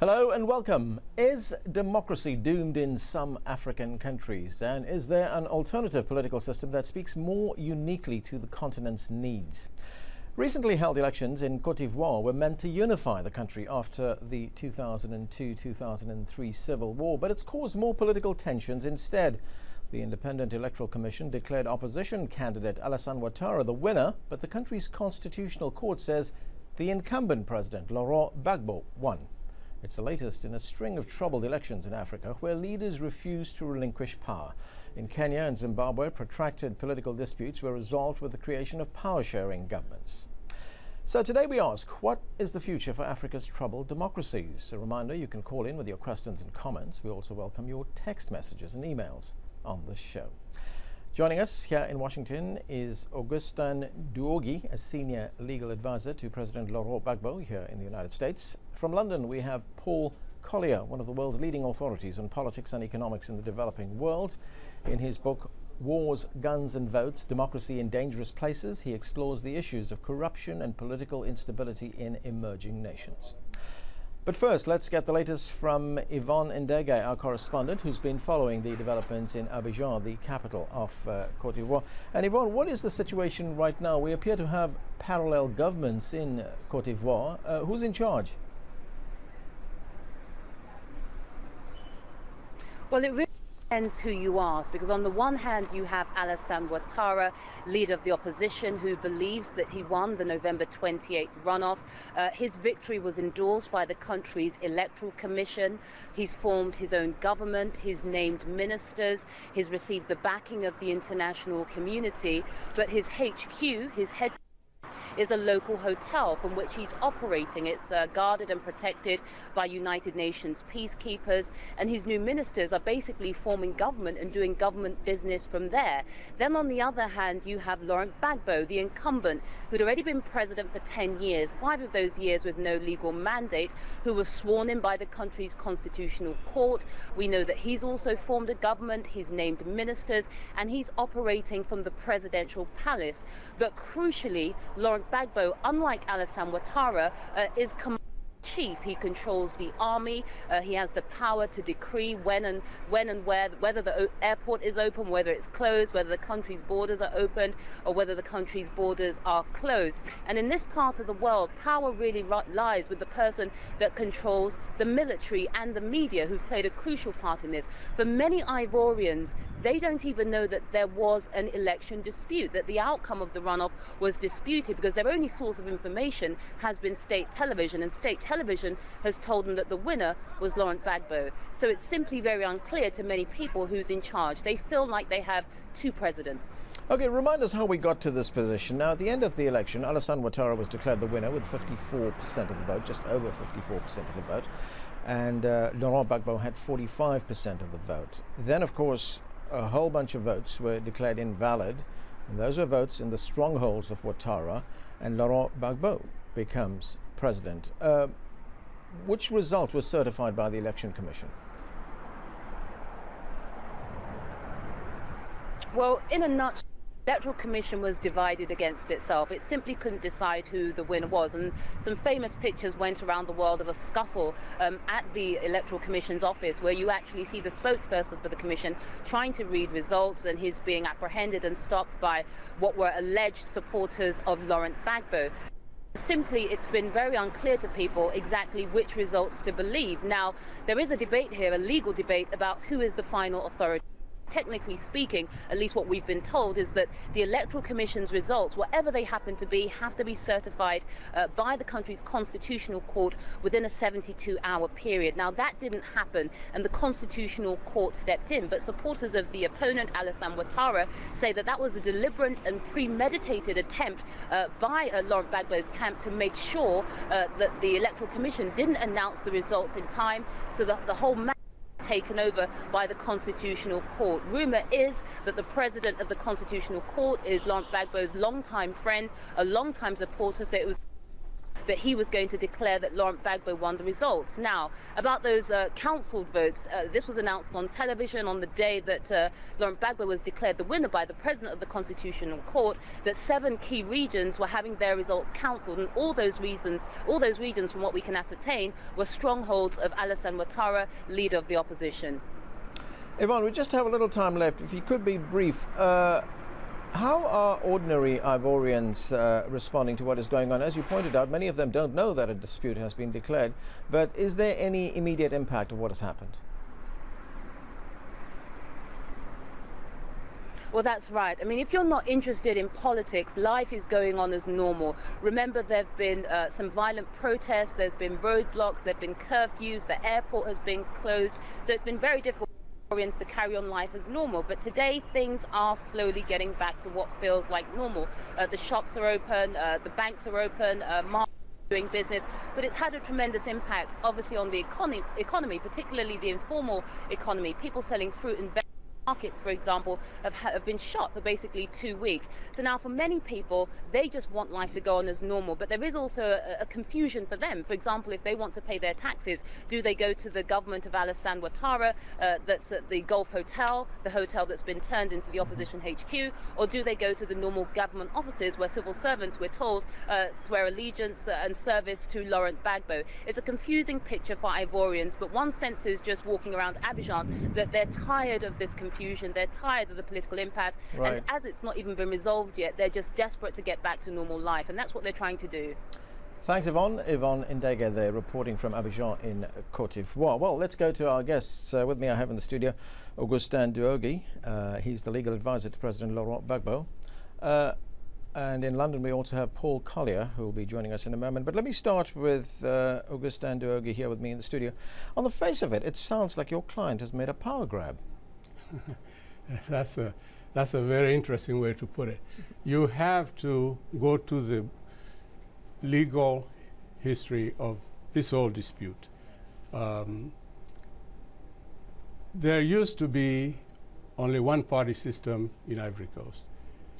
Hello and welcome. Is democracy doomed in some African countries? And is there an alternative political system that speaks more uniquely to the continent's needs? Recently held elections in Cote d'Ivoire were meant to unify the country after the 2002-2003 civil war, but it's caused more political tensions instead. The Independent Electoral Commission declared opposition candidate Alassane Ouattara the winner, but the country's constitutional court says the incumbent president, Laurent Gbagbo, won. It's the latest in a string of troubled elections in Africa where leaders refuse to relinquish power. In Kenya and Zimbabwe, protracted political disputes were resolved with the creation of power-sharing governments. So today we ask, what is the future for Africa's troubled democracies? A reminder, you can call in with your questions and comments. We also welcome your text messages and emails on this show. Joining us here in Washington is Augustin Duogi, a senior legal advisor to President Laurent Gbagbo here in the United States. From London, we have Paul Collier, one of the world's leading authorities on politics and economics in the developing world. In his book, Wars, Guns and Votes, Democracy in Dangerous Places, he explores the issues of corruption and political instability in emerging nations. But first, let's get the latest from Yvonne Ndege, our correspondent, who's been following the developments in Abidjan, the capital of Cote d'Ivoire. And Yvonne, what is the situation right now? We appear to have parallel governments in Cote d'Ivoire. Who's in charge? Well, it really depends who you ask, because on the one hand you have Alassane Ouattara, leader of the opposition, who believes that he won the November 28th runoff. His victory was endorsed by the country's electoral commission. He's formed his own government, he's named ministers, he's received the backing of the international community, but his HQ, his headquarters, is a local hotel from which he's operating. It's guarded and protected by United Nations peacekeepers, and his new ministers are basically forming government and doing government business from there. Then on the other hand, you have Laurent Gbagbo, the incumbent, who'd already been president for 10 years, 5 of those years with no legal mandate, who was sworn in by the country's constitutional court. We know that he's also formed a government, he's named ministers, and he's operating from the presidential palace. But crucially, Laurent Gbagbo, unlike Alassane Ouattara, is chief. He controls the army. He has the power to decree when and where, whether the airport is open, whether it's closed, whether the country's borders are opened, or whether the country's borders are closed. And in this part of the world, power really lies with the person that controls the military and the media, who've played a crucial part in this. For many Ivorians, they don't even know that there was an election dispute, that the outcome of the runoff was disputed, because their only source of information has been state television, and state television has told them that the winner was Laurent Gbagbo. So it's simply very unclear to many people who's in charge. They feel like they have two presidents. Okay, remind us how we got to this position. Now, at the end of the election, Alassane Ouattara was declared the winner with 54% of the vote, just over 54% of the vote, and Laurent Gbagbo had 45% of the vote. Then, of course, a whole bunch of votes were declared invalid, and those were votes in the strongholds of Ouattara, and Laurent Gbagbo becomes president. Which result was certified by the Election Commission? Well, in a nutshell, the Electoral Commission was divided against itself. It simply couldn't decide who the winner was, and some famous pictures went around the world of a scuffle at the Electoral Commission's office, where you actually see the spokesperson for the Commission trying to read results, and he's being apprehended and stopped by what were alleged supporters of Laurent Gbagbo. Simply, it's been very unclear to people exactly which results to believe. Now, there is a debate here, a legal debate, about who is the final authority. Technically speaking, at least what we've been told, is that the Electoral Commission's results, whatever they happen to be, have to be certified by the country's constitutional court within a 72-hour period. Now, that didn't happen, and the constitutional court stepped in, but supporters of the opponent, Alassane Ouattara, say that that was a deliberate and premeditated attempt by Laurent Gbagbo's camp to make sure that the Electoral Commission didn't announce the results in time, so that the whole matter taken over by the Constitutional Court. Rumour is that the president of the Constitutional Court is Laurent Gbagbo's longtime friend, a longtime supporter, so it was that he was going to declare that Laurent Gbagbo won the results. Now, about those council votes, this was announced on television on the day that Laurent Gbagbo was declared the winner by the President of the Constitutional Court, that 7 key regions were having their results cancelled, and all those regions, from what we can ascertain, were strongholds of Alassane Ouattara, leader of the opposition. Yvonne, we just have a little time left. If you could be brief, how are ordinary Ivorians responding to what is going on? As you pointed out, many of them don't know that a dispute has been declared, but is there any immediate impact of what has happened? Well, that's right. I mean, if you're not interested in politics, life is going on as normal. Remember, there have been some violent protests, there's been roadblocks, there have been curfews, the airport has been closed, so it's been very difficult to carry on life as normal. But today things are slowly getting back to what feels like normal. The shops are open, the banks are open, doing business, but it's had a tremendous impact obviously on the economy, particularly the informal economy. People selling fruit and markets, for example, have been shut for basically 2 weeks. So now for many people, they just want life to go on as normal, but there is also a confusion for them. For example, if they want to pay their taxes, do they go to the government of Alassane Ouattara, that's at the Gulf Hotel, the hotel that's been turned into the opposition HQ, or do they go to the normal government offices where civil servants, we're told, swear allegiance and service to Laurent Gbagbo? It's a confusing picture for Ivorians, but one senses just walking around Abidjan that they're tired of this confusion. They're tired of the political impasse, and as it's not even been resolved yet, they're just desperate to get back to normal life, and that's what they're trying to do. Thanks, Yvonne. Yvonne Ndege there, reporting from Abidjan in Cote d'Ivoire. Well, let's go to our guests. With me I have in the studio Augustin Duogi. He's the legal advisor to President Laurent Gbagbo. And in London we also have Paul Collier, who will be joining us in a moment. But let me start with Augustin Duogi here with me in the studio. On the face of it, it sounds like your client has made a power grab. That's a very interesting way to put it. You have to go to the legal history of this whole dispute. There used to be only one party system in Ivory Coast.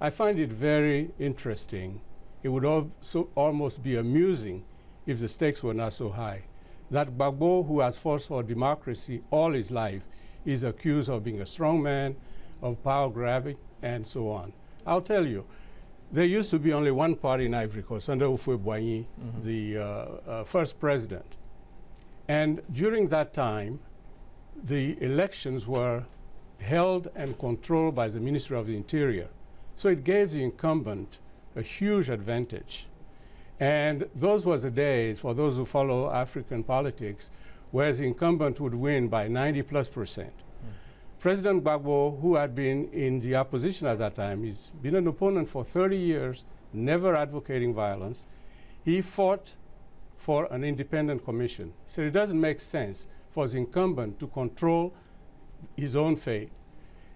I find it very interesting. It would also almost be amusing if the stakes were not so high. That Gbagbo, who has fought for democracy all his life, is accused of being a strong man, of power grabbing, and so on. I'll tell you, there used to be only one party in Ivory Coast, under Houphouët-Boigny, the first president. And during that time, the elections were held and controlled by the Ministry of the Interior. So it gave the incumbent a huge advantage. And those were the days, for those who follow African politics, where the incumbent would win by 90+%. President Gbagbo, who had been in the opposition at that time, he's been an opponent for 30 years, never advocating violence. He fought for an independent commission. He said it doesn't make sense for the incumbent to control his own fate.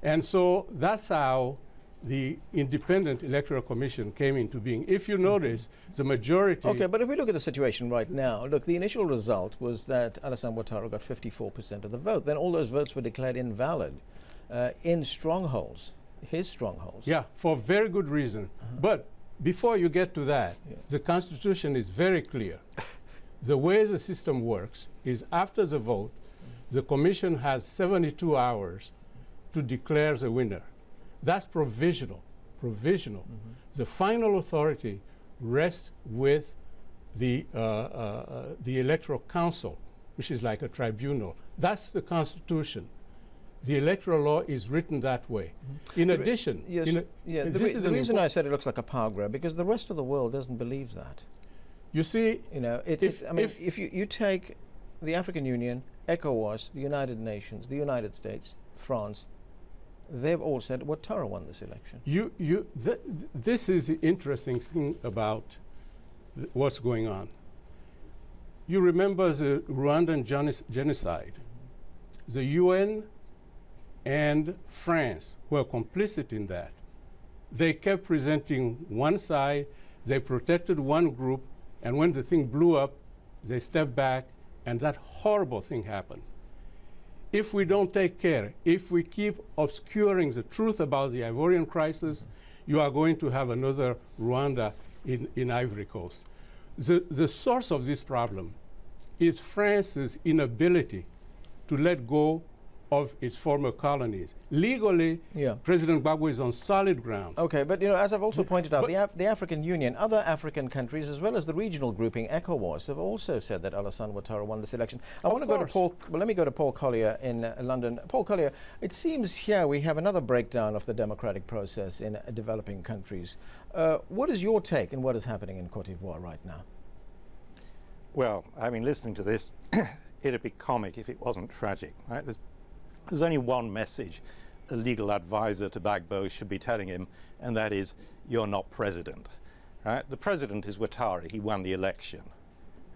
And so that's how the Independent Electoral Commission came into being. If you notice, the majority... Okay, but if we look at the situation right now, look, the initial result was that Alassane Ouattara got 54% of the vote. Then all those votes were declared invalid in strongholds, his strongholds. Yeah, for very good reason. But before you get to that, the Constitution is very clear. The way the system works is after the vote, the Commission has 72 hours to declare the winner. That's provisional. The final authority rests with the Electoral Council, which is like a tribunal. That's the Constitution. The electoral law is written that way. In addition, the reason I said it looks like a power grab, because the rest of the world doesn't believe that. You see, if you take the African Union, ECOWAS, the United Nations, the United States, France, they've all said Ouattara won this election. This is the interesting thing about what's going on. You remember the Rwandan genocide. The UN and France were complicit in that. They kept presenting one side, they protected one group, and when the thing blew up, they stepped back, and that horrible thing happened. If we don't take care, if we keep obscuring the truth about the Ivorian crisis, you are going to have another Rwanda in Ivory Coast. The source of this problem is France's inability to let go of its former colonies. Legally, President Gbagbo is on solid ground. Okay, but you know, as I've also pointed out, the African Union, other African countries, as well as the regional grouping ECOWAS, have also said that Alassane Ouattara won this election. I want to go to Paul. Well, let me go to Paul Collier in London. Paul Collier, it seems here we have another breakdown of the democratic process in developing countries. What is your take on what is happening in Cote d'Ivoire right now? Well, I mean, listening to this, it'd be comic if it wasn't tragic, right? There's only one message a legal advisor to Gbagbo should be telling him, and that is, you're not president. Right? The president is Ouattara. He won the election.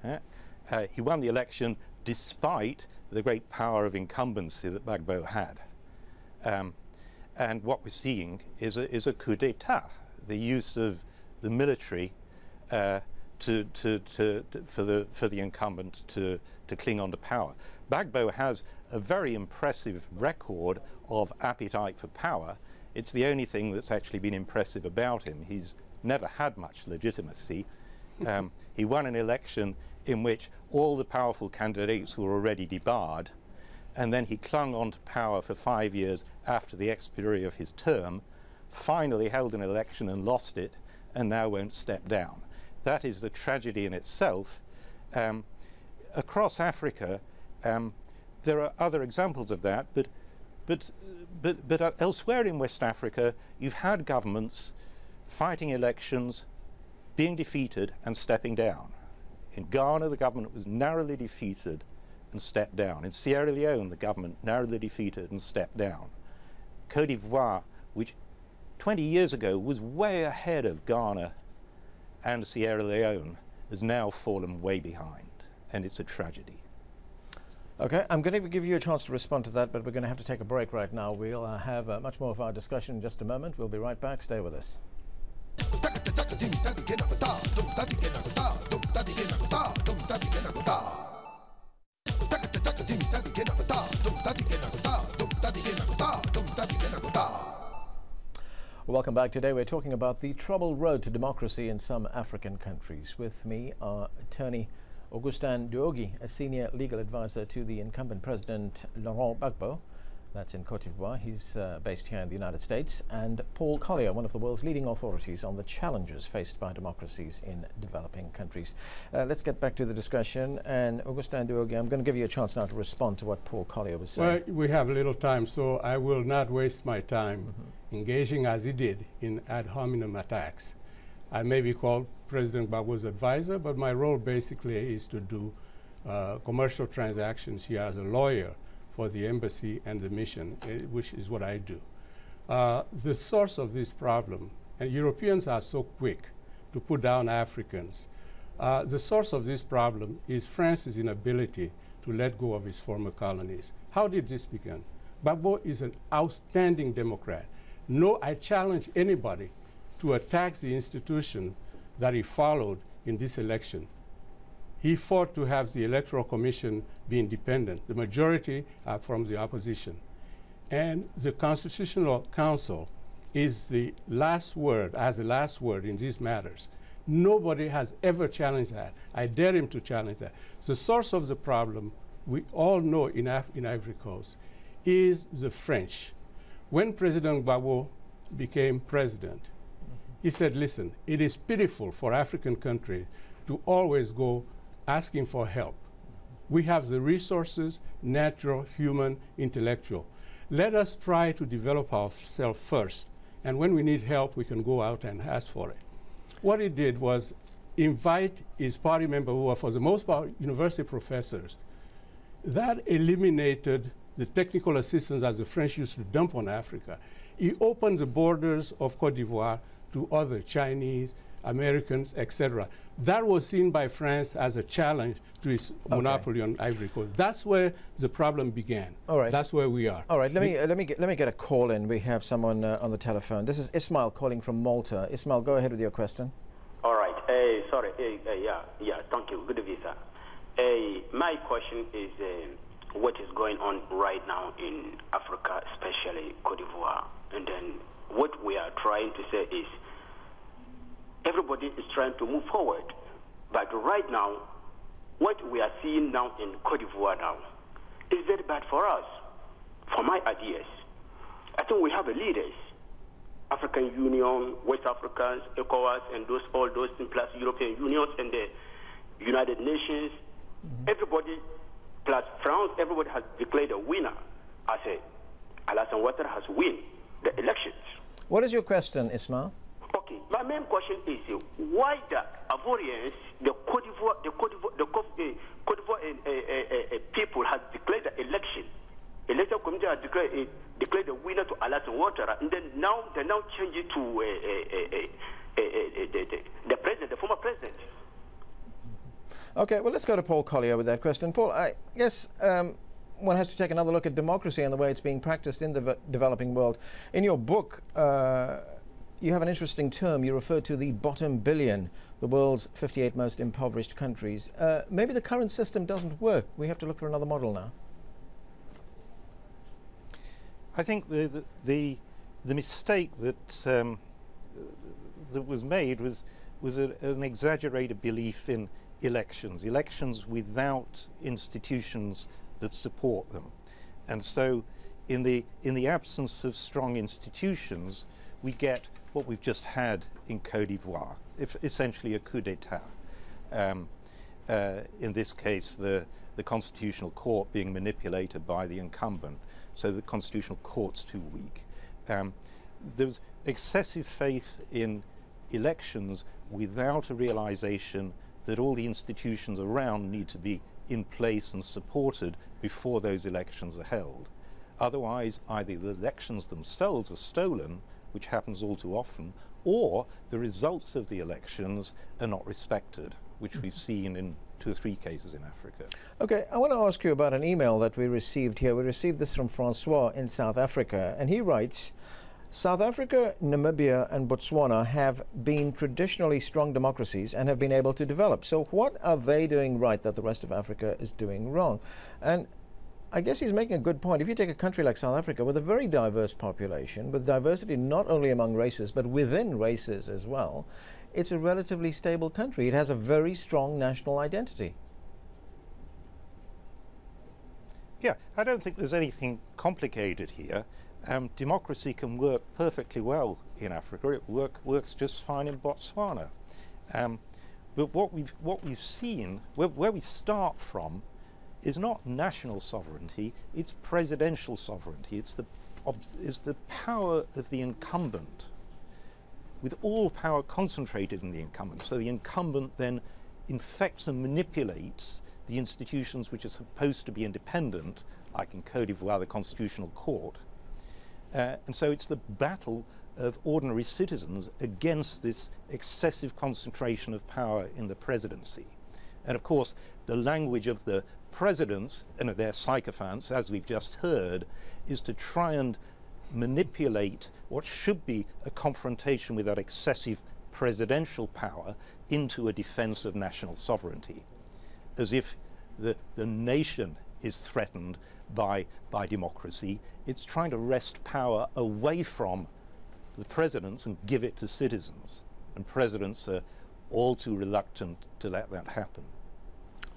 He won the election despite the great power of incumbency that Gbagbo had. And what we're seeing is a coup d'etat, the use of the military for the incumbent to cling on to power. Gbagbo has a very impressive record of appetite for power. It's the only thing that's actually been impressive about him. He's never had much legitimacy. He won an election in which all the powerful candidates were already debarred, and then he clung on to power for 5 years after the expiry of his term, finally held an election and lost it, and now won't step down. That is the tragedy in itself. Across Africa, there are other examples of that, but elsewhere in West Africa, you've had governments fighting elections, being defeated and stepping down. In Ghana, the government was narrowly defeated and stepped down. In Sierra Leone, the government narrowly defeated and stepped down. Cote d'Ivoire, which 20 years ago was way ahead of Ghana and Sierra Leone, has now fallen way behind, and it's a tragedy. Okay, I'm going to give you a chance to respond to that, but we're going to have to take a break right now. We'll have much more of our discussion in just a moment. We'll be right back. Stay with us. Welcome back. Today we're talking about the troubled road to democracy in some African countries. With me are attorney Augustin Duogi, a senior legal advisor to the incumbent president Laurent Gbagbo, that's in Cote d'Ivoire. He's based here in the United States, and Paul Collier, one of the world's leading authorities on the challenges faced by democracies in developing countries. Let's get back to the discussion, and Augustin Duogi, I'm going to give you a chance now to respond to what Paul Collier was saying. Well, we have little time, so I will not waste my time engaging as he did in ad hominem attacks. I may be called President Gbagbo's advisor, but my role basically is to do commercial transactions here as a lawyer for the embassy and the mission, which is what I do. The source of this problem, and Europeans are so quick to put down Africans, the source of this problem is France's inability to let go of its former colonies. How did this begin? Gbagbo is an outstanding Democrat. No, I challenge anybody to attack the institution that he followed in this election. He fought to have the Electoral Commission be independent. The majority are from the opposition. And the Constitutional Council is the last word, has the last word in these matters. Nobody has ever challenged that. I dare him to challenge that. The source of the problem, we all know in Ivory Coast, is the French. When President Gbagbo became president, he said, listen, it is pitiful for African countries to always go asking for help. We have the resources, natural, human, intellectual. Let us try to develop ourselves first, and when we need help, we can go out and ask for it. What he did was invite his party members, who are for the most part university professors. That eliminated the technical assistance that the French used to dump on Africa. He opened the borders of Cote d'Ivoire to other Chinese, Americans, etc. That was seen by France as a challenge to its monopoly on Ivory Coast. That's where the problem began. All right. That's where we are. All right. Let me get a call in. We have someone on the telephone. This is Ismail calling from Malta. Ismail, go ahead with your question. All right. Sorry. Yeah. Thank you. Good evening, sir. My question is what is going on right now in Africa, especially Cote d'Ivoire, and then what we are trying to say is everybody is trying to move forward, But right now, what we are seeing now in Cote d'Ivoire now is very bad for us, for my ideas. I think we have leaders, African Union, West Africans, ECOWAS, and all those things, plus European Union and the United Nations. Everybody, plus France, everybody has declared a winner. I say, Alassane Ouattara has won the elections. What is your question, Ismail? Okay, my main question is why the Ivorians, the Cote d'Ivoire people has declared the election. Electoral committee has declared the winner to Alassane Ouattara, and then now they change it to the president, the former president. Okay, well, let's go to Paul Collier with that question. Paul, I guess one has to take another look at democracy and the way it's being practiced in the developing world. In your book, you have an interesting term. You refer to the bottom billion, the world's 58 most impoverished countries. Maybe the current system doesn't work. We have to look for another model now. I think the mistake that that was made was an exaggerated belief in elections without institutions that support them, and so in the absence of strong institutions, we get what we've just had in Cote d'Ivoire, essentially a coup d'état. In this case, the Constitutional Court being manipulated by the incumbent, so the Constitutional Court's too weak. There's excessive faith in elections without a realization that all the institutions around need to be in place and supported before those elections are held. Otherwise, either the elections themselves are stolen, which happens all too often, or the results of the elections are not respected, which we've seen in 2 or 3 cases in Africa. Okay, I want to ask you about an email that we received here. We received this from Francois in South Africa, and he writes, South Africa, Namibia and Botswana have been traditionally strong democracies and have been able to develop. So what are they doing right that the rest of Africa is doing wrong? And I guess he's making a good point. If you take a country like South Africa with a very diverse population, with diversity not only among races but within races as well, it's a relatively stable country. It has a very strong national identity. Yeah, I don't think there's anything complicated here. Democracy can work perfectly well in Africa. It works just fine in Botswana. But what we've seen, where we start from, is not national sovereignty, it's presidential sovereignty. It's the power of the incumbent, with all power concentrated in the incumbent. So the incumbent then infects and manipulates the institutions which are supposed to be independent, like in Cote d'Ivoire, the Constitutional Court. And so it's the battle of ordinary citizens against this excessive concentration of power in the presidency. And of course, the language of the presidents and of their sycophants, as we've just heard, is to try and manipulate what should be a confrontation with that excessive presidential power into a defense of national sovereignty, as if the nation is threatened by democracy. It's trying to wrest power away from the presidents and give it to citizens. And presidents are all too reluctant to let that happen.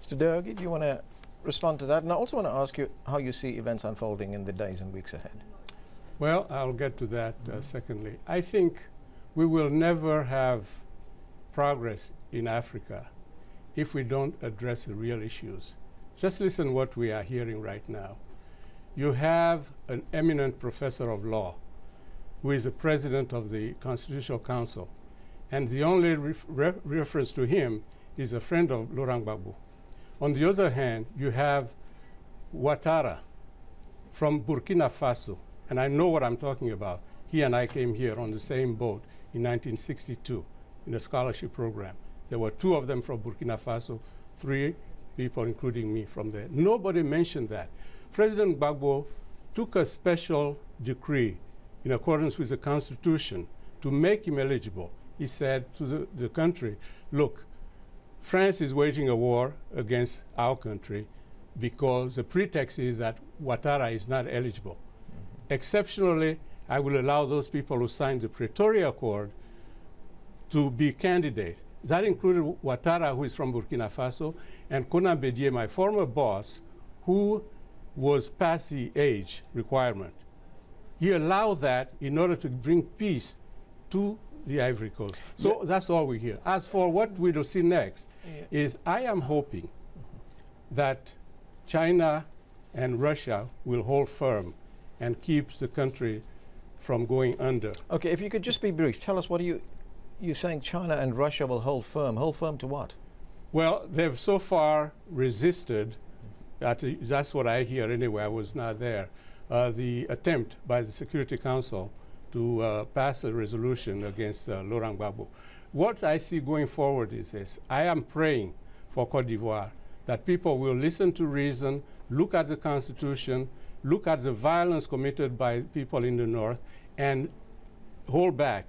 Mr. Dergi, do you want to respond to that? And I also want to ask you how you see events unfolding in the days and weeks ahead. Well, I'll get to that secondly. I think we will never have progress in Africa if we don't address the real issues. Just listen what we are hearing right now. You have an eminent professor of law who is the president of the Constitutional Council, and the only reference to him is a friend of Laurent Gbagbo. On the other hand, you have Ouattara from Burkina Faso, and I know what I'm talking about. He and I came here on the same boat in 1962 in a scholarship program. There were 2 of them from Burkina Faso, 3 people, including me, from there. Nobody mentioned that. President Gbagbo took a special decree in accordance with the Constitution to make him eligible. He said to the country, look, France is waging a war against our country because the pretext is that Ouattara is not eligible. Exceptionally, I will allow those people who signed the Pretoria Accord to be candidates. That included Ouattara, who is from Burkina Faso, and Konan Bedie, my former boss, who was past the age requirement. He allowed that in order to bring peace to the Ivory Coast. So that's all we hear. As for what we will see next, is I am hoping that China and Russia will hold firm and keep the country from going under. Okay, if you could just be brief, tell us, what are you're saying China and Russia will hold firm? Hold firm to what? Well, they've so far resisted, that's what I hear anyway, I was not there, the attempt by the Security Council to pass a resolution against Laurent Gbagbo. What I see going forward is this. I am praying for Cote d'Ivoire that people will listen to reason, look at the Constitution, look at the violence committed by people in the north, and hold back.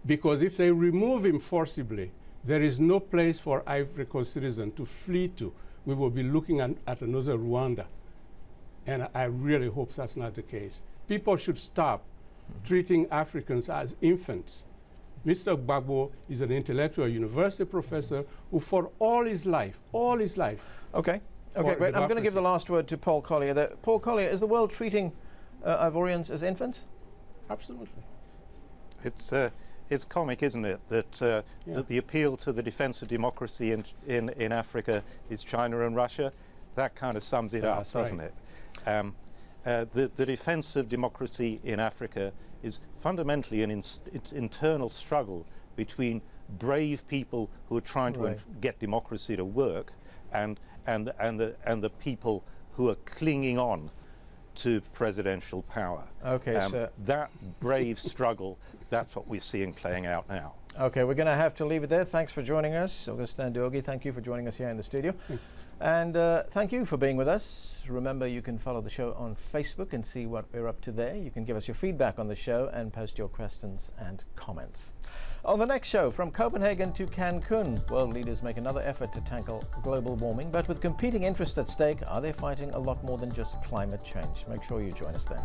Because if they remove him forcibly, there is no place for Ivory Coast citizens to flee to. We will be looking at another Rwanda. And I really hope that's not the case. People should stop treating Africans as infants. Mr. Gbagbo is an intellectual university professor who fought all his life. Okay, great. I'm going to give the last word to Paul Collier. Paul Collier, is the world treating Ivorians as infants? Absolutely. It's comic, isn't it, that, that the appeal to the defense of democracy in Africa is China and Russia? That kind of sums it up, doesn't it? The defense of democracy in Africa is fundamentally an internal struggle between brave people who are trying to get democracy to work and the people who are clinging on to presidential power. Okay, so that brave struggle, that's what we're seeing playing out now. Okay, we're going to have to leave it there. Thanks for joining us. Augustin Dogi, thank you for joining us here in the studio. And thank you for being with us. Remember, you can follow the show on Facebook and see what we're up to there. You can give us your feedback on the show and post your questions and comments. On the next show, from Copenhagen to Cancun, world leaders make another effort to tackle global warming. But with competing interests at stake, are they fighting a lot more than just climate change? Make sure you join us then.